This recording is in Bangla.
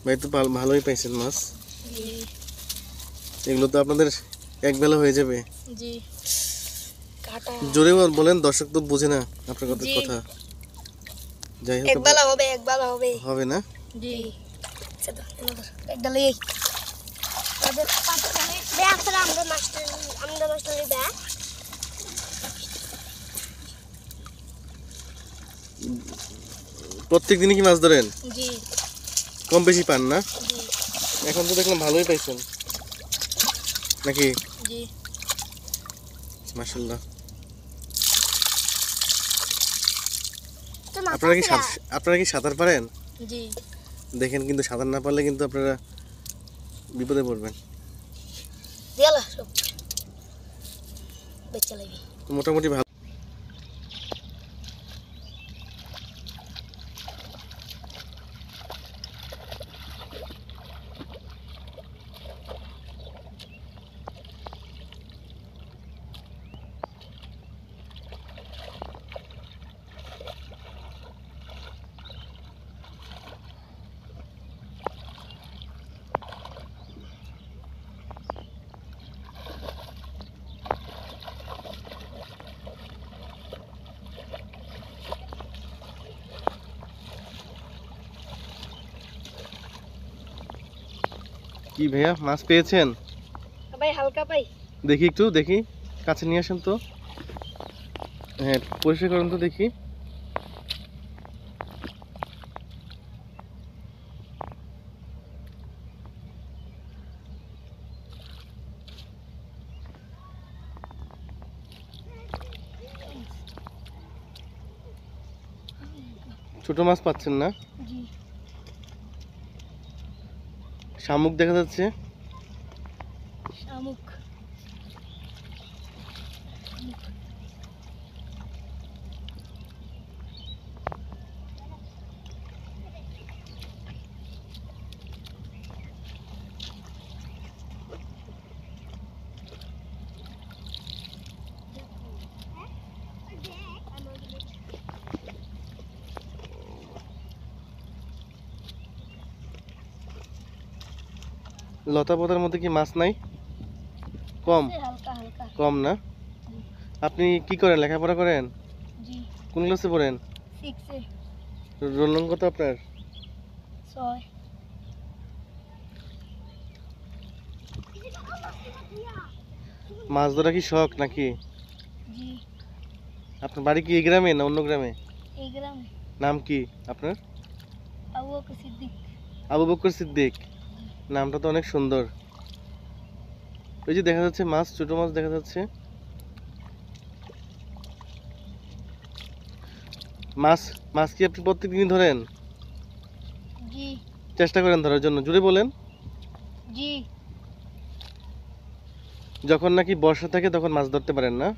ভাই তো ভালোই পাইছেন মাছ। জি এগুলো তো আপনাদের এক বেলা হয়ে যাবে। জি কাটা জোরে বলেন, দর্শক তো বোঝে না আপনার জি। কথা। যাই হোক, এক বেলা হবে হবে না। জি সেটা এক ডালে আমাদের পাঁচ ডালে ব্যাগ করে আমরা মাস্টার ব্যাগ প্রত্যেক দিনই কি মাছ ধরেন? জি কম বেশি পান না? জি এখন তো দেখলাম ভালোই পাইছেন নাকি? জি মাশাআল্লাহ। তো মাছ আপনারা কি সাঁতার পারেন? জি দেখেন, কিন্তু সাঁতার না পারলে কিন্তু আপনারা বিপদে পড়বেন। দিয়ালা সব বেচা লাগবে মোটামুটি ভালো। কি ভাইয়া, মাছ পেয়েছেন? ভাই হালকা পাই দেখি একটু, দেখি কাছে নিয়ে আসেন তো। হ্যাঁ, পরিষ্কার করুন তো দেখি। ছোট মাছ পাচ্ছেন না? জি শামুক দেখা যাচ্ছে। শামুক লতা পাতার মধ্যে কি মাছ নাই? কম? হালকা হালকা কম না? আপনি কি করেন, লেখাপড়া করেন? জি কোন ক্লাসে পড়েন? 6 রোল নং কত আপনার? 6 মাছ ধরা কি শখ নাকি? জি আপনার বাড়ি কি এই গ্রামে না অন্য গ্রামে? এই গ্রামে নাম কি আপনার? আবু বকর সিদ্দিক আবু বকর সিদ্দিক। নামটা তো অনেক সুন্দর। ওই যে দেখা যাচ্ছে মাছ, ছোট মাছ দেখা যাচ্ছে। মাছ মাছ কি আপনি প্রত্যেকদিন ধরেন? জি চেষ্টা করেন ধরার জন্য, জোরে বলেন। জি যখন নাকি বর্ষা থাকে তখন মাছ ধরতে পারেন না?